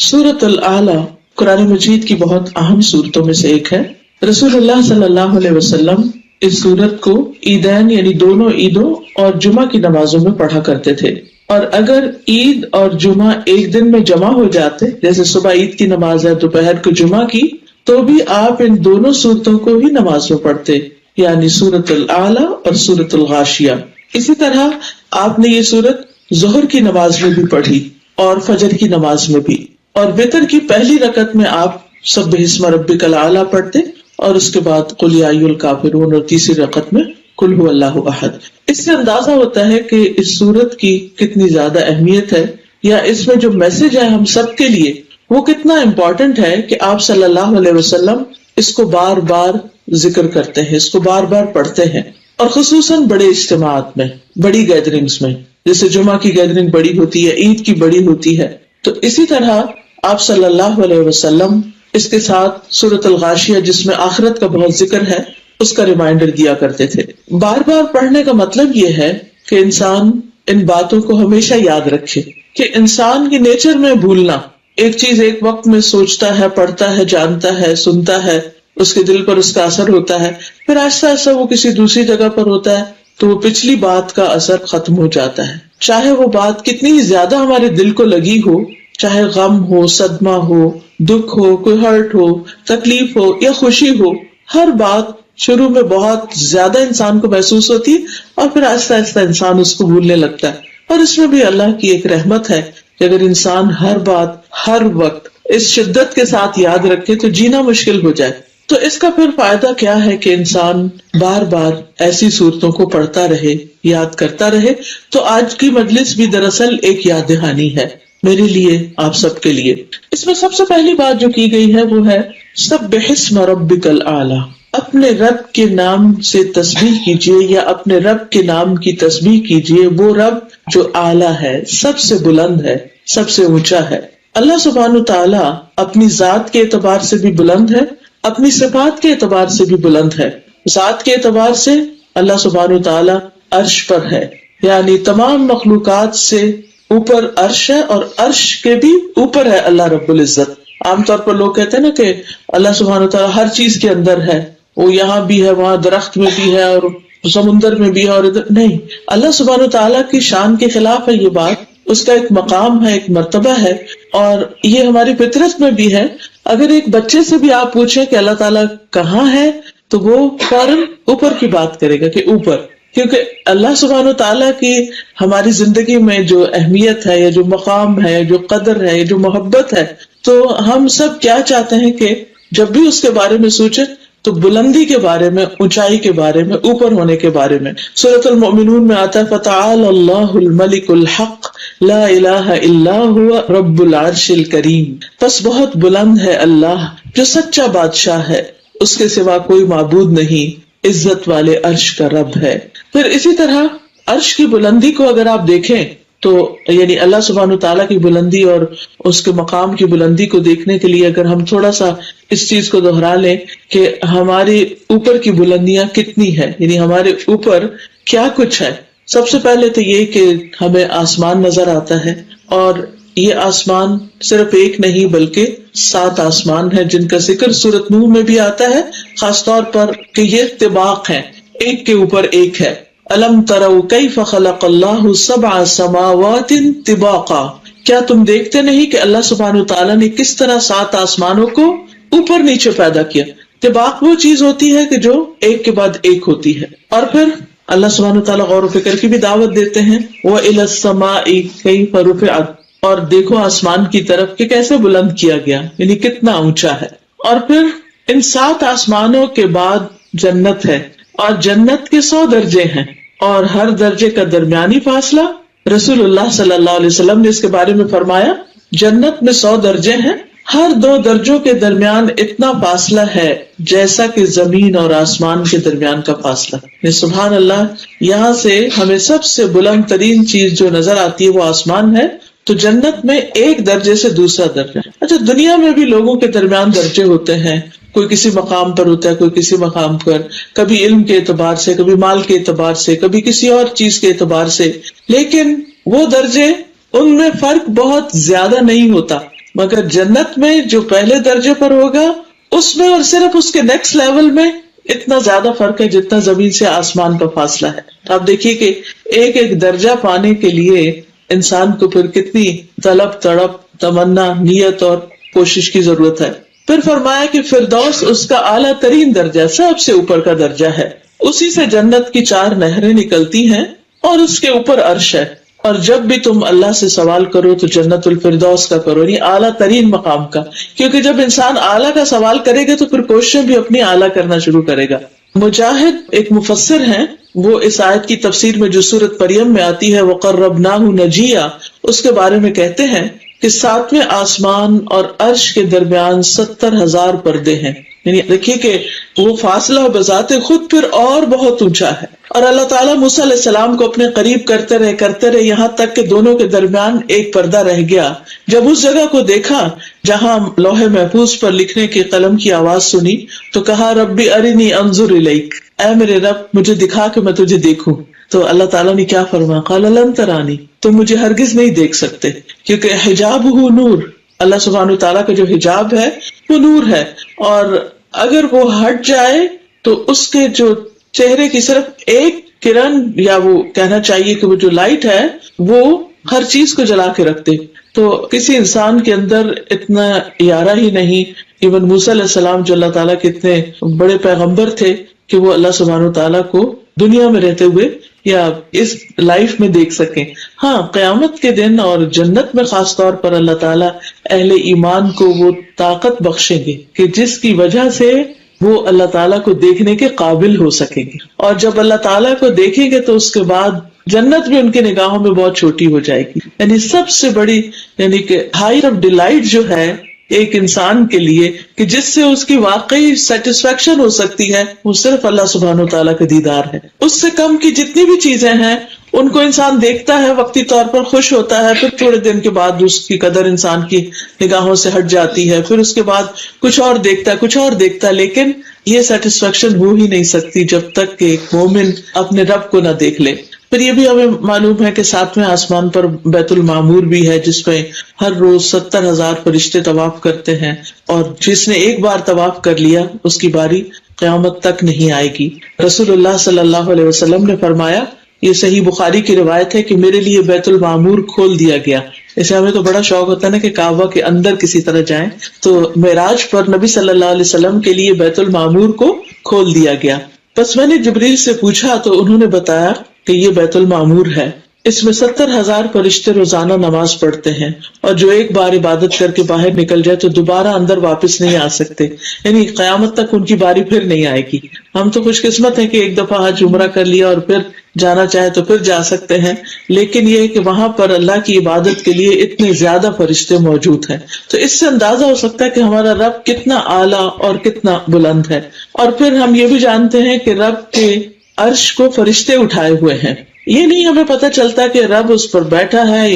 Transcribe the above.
سورۃ الاعلی قرآن مجید کی بہت اہم صورتوں میں سے ایک ہے۔ رسول اللہ صلی اللہ علیہ وسلم اس صورت کو عیدین یعنی دونوں عیدوں اور جمعہ کی نمازوں میں پڑھا کرتے تھے، اور اگر عید اور جمعہ ایک دن میں جمع ہو جاتے، جیسے صبح عید کی نماز ہے دوپہر کو جمعہ کی، تو بھی آپ ان دونوں صورتوں کو ہی نماز میں پڑھتے، یعنی سورۃ الاعلی اور سورۃ الغاشیہ۔ اسی طرح آپ نے یہ صورت ظہر کی نماز میں بھی پڑھی اور فجر کی نماز میں بھی، اور وتر کی پہلی رکعت میں آپ سبح اسم ربک الاعلی پڑھتے اور اس کے بعد قل یا ایھا الکافرون، اور تیسری رکعت میں قل ھو اللہ احد۔ اس سے اندازہ ہوتا ہے کہ اس صورت کی کتنی زیادہ اہمیت ہے، یا اس میں جو میسج ہے ہم سب کے لیے وہ کتنا امپورٹنٹ ہے کہ آپ صلی اللہ علیہ وسلم اس کو بار بار ذکر کرتے ہیں، اس کو بار بار پڑھتے ہیں، اور خصوصاً بڑے اجتماعات میں، بڑی گیدرنگز میں، جیسے جمعہ کی گیدرنگ بڑی ہوتی ہے، عید کی بڑی ہوتی ہے۔ تو اسی طرح آپ صلی اللہ علیہ وسلم اس کے ساتھ سورۃ الغاشیہ جس میں آخرت کا بہت ذکر ہے اس کا ریمائنڈر دیا کرتے تھے۔ بار بار پڑھنے کا مطلب یہ ہے کہ انسان ان باتوں کو ہمیشہ یاد رکھے کہ انسان کی نیچر میں بھولنا، ایک چیز ایک وقت میں سوچتا ہے، پڑھتا ہے، جانتا ہے، سنتا ہے، اس کے دل پر اس کا اثر ہوتا ہے، پھر آہستہ آہستہ وہ کسی دوسری جگہ پر ہوتا ہے تو وہ پچھلی بات کا اثر ختم ہو جاتا ہے، چاہے وہ بات کتنی ہی زیادہ ہمارے دل کو لگی ہو، چاہے غم ہو، صدمہ ہو، دکھ ہو، کوئی ہرٹ ہو، تکلیف ہو یا خوشی ہو، ہر بات شروع میں بہت زیادہ انسان کو محسوس ہوتی ہے اور پھر آہستہ آہستہ انسان اس کو بھولنے لگتا ہے۔ اور اس میں بھی اللہ کی ایک رحمت ہے کہ اگر انسان ہر بات ہر وقت اس شدت کے ساتھ یاد رکھے تو جینا مشکل ہو جائے۔ تو اس کا پھر فائدہ کیا ہے کہ انسان بار بار ایسی صورتوں کو پڑھتا رہے، یاد کرتا رہے۔ تو آج کی مجلس بھی دراصل ایک یاد دہانی ہے میرے لیے، آپ سب کے لیے۔ اس میں سب سے پہلی بات جو کی گئی ہے وہ ہے سبح اسم ربک الاعلی، اپنے رب کے نام سے تسبیح کیجیے یا اپنے رب کے نام کی تسبیح کیجیے، وہ رب جو اعلیٰ ہے، سب سے بلند ہے، سب سے اونچا ہے۔ اللہ سبحانہ تعالیٰ اپنی ذات کے اعتبار سے بھی بلند ہے، اپنی صفات کے اعتبار سے بھی بلند ہے۔ ذات کے اعتبار سے اللہ سبحانہ تعالیٰ عرش پر ہے، یعنی تمام مخلوقات سے اوپر عرش ہے، اور عرش کے بھی اوپر ہے اللہ رب العزت۔ عام طور پر لوگ کہتے ہیں نا کہ اللہ سبحانہ تعالیٰ ہر چیز کے اندر ہے، وہ یہاں بھی ہے، وہاں درخت میں بھی ہے، اور سمندر میں بھی ہے، اور ادھر نہیں۔ اللہ سبحانہ تعالیٰ کی شان کے خلاف ہے یہ بات، اس کا ایک مقام ہے، ایک مرتبہ ہے، اور یہ ہماری فطرت میں بھی ہے۔ اگر ایک بچے سے بھی آپ پوچھیں کہ اللہ تعالیٰ کہاں ہے تو وہ فوراً اوپر کی بات کرے گا کہ اوپر، کیونکہ اللہ سبحانہ تعالیٰ کی ہماری زندگی میں جو اہمیت ہے، یا جو مقام ہے، جو قدر ہے، جو محبت ہے، تو ہم سب کیا چاہتے ہیں کہ جب بھی اس کے بارے میں سوچیں تو بلندی کے بارے میں، اونچائی کے بارے میں، اوپر ہونے کے بارے میں۔ سورۃ المؤمنون میں آتا ہے فتعالی اللہ الملک الحق لا الہ الا هو رب العرش الکریم، پس بہت بلند ہے اللہ جو سچا بادشاہ ہے، اس کے سوا کوئی معبود نہیں، عزت والے عرش کا رب ہے۔ پھر اسی طرح عرش کی بلندی کو اگر آپ دیکھیں تو یعنی اللہ سبحانہ تعالیٰ کی بلندی اور اس کے مقام کی بلندی کو دیکھنے کے لیے اگر ہم تھوڑا سا اس چیز کو دہرا لیں کہ ہمارے اوپر کی بلندیاں کتنی ہے، یعنی ہمارے اوپر کیا کچھ ہے۔ سب سے پہلے تو یہ کہ ہمیں آسمان نظر آتا ہے، اور یہ آسمان صرف ایک نہیں بلکہ 7 آسمان ہیں جن کا ذکر سورۃ نوح میں بھی آتا ہے، خاص طور پر کہ یہ طباق ہیں، ایک کے اوپر ایک ہے۔ الم تروا کیف خلق اللہ 7 سماوات طباقا، کیا تم دیکھتے نہیں کہ اللہ سبحانہ تعالیٰ نے کس طرح 7 آسمانوں کو اوپر نیچے پیدا کیا۔ طباق وہ چیز ہوتی ہے کہ جو ایک کے بعد ایک ہوتی ہے۔ اور پھر اللہ سبحانہ تعالیٰ غور و فکر کی بھی دعوت دیتے ہیں، وَإِلَى السَّمَاءِ كَيْفَ رُفِعَتْ، اور دیکھو آسمان کی طرف کہ کیسے بلند کیا گیا، یعنی کتنا اونچا ہے۔ اور پھر ان 7 آسمانوں کے بعد جنت ہے، اور جنت کے 100 درجے ہیں، اور ہر درجے کا درمیانی فاصلہ، رسول اللہ صلی اللہ علیہ وسلم نے اس کے بارے میں فرمایا جنت میں 100 درجے ہیں، ہر 2 درجوں کے درمیان اتنا فاصلہ ہے جیسا کہ زمین اور آسمان کے درمیان کا فاصلہ۔ سبحان اللہ، یہاں سے ہمیں سب سے بلند ترین چیز جو نظر آتی ہے وہ آسمان ہے، تو جنت میں ایک درجے سے دوسرا درجہ۔ اچھا، دنیا میں بھی لوگوں کے درمیان درجے ہوتے ہیں، کوئی کسی مقام پر ہوتا ہے، کوئی کسی مقام پر، کبھی علم کے اعتبار سے، کبھی مال کے اعتبار سے، کبھی کسی اور چیز کے اعتبار سے، لیکن وہ درجے ان میں فرق بہت زیادہ نہیں ہوتا۔ مگر جنت میں جو پہلے درجے پر ہوگا اس میں اور صرف اس کے نیکسٹ لیول میں اتنا زیادہ فرق ہے جتنا زمین سے آسمان کا فاصلہ ہے. آپ دیکھیے کہ ایک ایک درجہ پانے کے لیے انسان کو پھر کتنی طلب تڑپ تمنا نیت اور کوشش کی ضرورت ہے. پھر فرمایا کہ فردوس اس کا اعلیٰ ترین درجہ سب سے اوپر کا درجہ ہے، اسی سے جنت کی 4 نہریں نکلتی ہیں اور اس کے اوپر عرش ہے. اور جب بھی تم اللہ سے سوال کرو تو جنت الفردوس کا کرو، یعنی اعلیٰ ترین مقام کا، کیونکہ جب انسان اعلیٰ کا سوال کرے گا تو پھر کوششیں بھی اپنی اعلیٰ کرنا شروع کرے گا. مجاہد ایک مفسر ہیں، وہ اس آیت کی تفسیر میں جو سورۃ مریم میں آتی ہے وَقَرَّبْنَاهُ نَجِيًّا، اس کے بارے میں کہتے ہیں کہ 7ویں آسمان اور عرش کے درمیان 70,000 پردے ہیں. یعنی دیکھیے کہ وہ فاصلہ بذات خود پھر اور بہت اونچا ہے. اور اللہ تعالیٰ موسیٰ علیہ السلام کو اپنے قریب کرتے رہے یہاں تک کہ دونوں کے درمیان ایک پردہ رہ گیا. جب اس جگہ کو دیکھا جہاں لوح محفوظ پر لکھنے کے قلم کی آواز سنی تو کہا ربی ارنی انظر الیک، اے میرے رب مجھے دکھا کہ میں تجھے دیکھوں. تو اللہ تعالیٰ نے کیا فرمایا، قال لن ترانی، تم مجھے ہرگز نہیں دیکھ سکتے، کیونکہ حجابہ نور، اللہ سبحانہ تعالیٰ کا جو حجاب ہے وہ نور ہے، اور اگر وہ ہٹ جائے تو اس کے جو چہرے کی صرف ایک کرن، یا وہ کہنا چاہیے کہ وہ جو لائٹ ہے وہ ہر چیز کو جلا کے رکھتے. تو کسی انسان کے اندر اتنا یارہ ہی نہیں. ایون موسیٰ علیہ السلام جو اللہ تعالیٰ کے اتنے بڑے پیغمبر تھے کہ وہ اللہ سبحانہ تعالیٰ کو دنیا میں رہتے ہوئے یا اس لائف میں دیکھ سکیں. ہاں قیامت کے دن اور جنت میں خاص طور پر اللہ تعالیٰ اہل ایمان کو وہ طاقت بخشیں گے کہ جس کی وجہ سے وہ اللہ تعالیٰ کو دیکھنے کے قابل ہو سکیں گے. اور جب اللہ تعالیٰ کو دیکھیں گے تو اس کے بعد جنت بھی ان کی نگاہوں میں بہت چھوٹی ہو جائے گی. یعنی سب سے بڑی یعنی کہ ہائر آف ڈیلائٹ جو ہے ایک انسان کے لیے کہ جس سے اس کی واقعی سیٹسفیکشن ہو سکتی ہے وہ صرف اللہ سبحانہ تعالیٰ کا دیدار ہے. اس سے کم کی جتنی بھی چیزیں ہیں ان کو انسان دیکھتا ہے، وقتی طور پر خوش ہوتا ہے، پھر تھوڑے دن کے بعد اس کی قدر انسان کی نگاہوں سے ہٹ جاتی ہے، پھر اس کے بعد کچھ اور دیکھتا ہے، لیکن یہ سیٹسفیکشن ہو ہی نہیں سکتی جب تک کہ ایک مومن اپنے رب کو نہ دیکھ لے. پھر یہ بھی ہمیں معلوم ہے کہ 7ویں آسمان پر بیت المعمور بھی ہے جس میں ہر روز 70,000 فرشتے طواف کرتے ہیں، اور جس نے ایک بار طواف کر لیا اس کی باری قیامت تک نہیں آئے گی. رسول اللہ صلی اللہ علیہ وسلم نے فرمایا، یہ صحیح بخاری کی روایت ہے کہ میرے لیے بیت المعمور کھول دیا گیا. اسے ہمیں تو بڑا شوق ہوتا ہے نا کہ کعبہ کے اندر کسی طرح جائیں، تو معراج پر نبی صلی اللہ علیہ وسلم کے لیے بیت المعمور کو کھول دیا گیا. بس میں نے جبریل سے پوچھا تو انہوں نے بتایا کہ یہ بیت المعمور ہے، اس میں 70,000 فرشتے روزانہ نماز پڑھتے ہیں، اور جو ایک بار عبادت کر کے باہر نکل جائے تو دوبارہ اندر واپس نہیں آ سکتے، یعنی قیامت تک ان کی باری پھر نہیں آئے گی. ہم تو خوش قسمت ہیں کہ ایک دفعہ حج عمرہ کر لیا اور پھر جانا چاہے تو پھر جا سکتے ہیں، لیکن یہ کہ وہاں پر اللہ کی عبادت کے لیے اتنے زیادہ فرشتے موجود ہیں. تو اس سے اندازہ ہو سکتا ہے کہ ہمارا رب کتنا اعلیٰ اور کتنا بلند ہے. اور پھر ہم یہ بھی جانتے ہیں کہ رب کے عرش کو فرشتے اٹھائے ہوئے ہیں. یہ نہیں ہمیں پتہ چلتا کہ رب اس پر بیٹھا ہے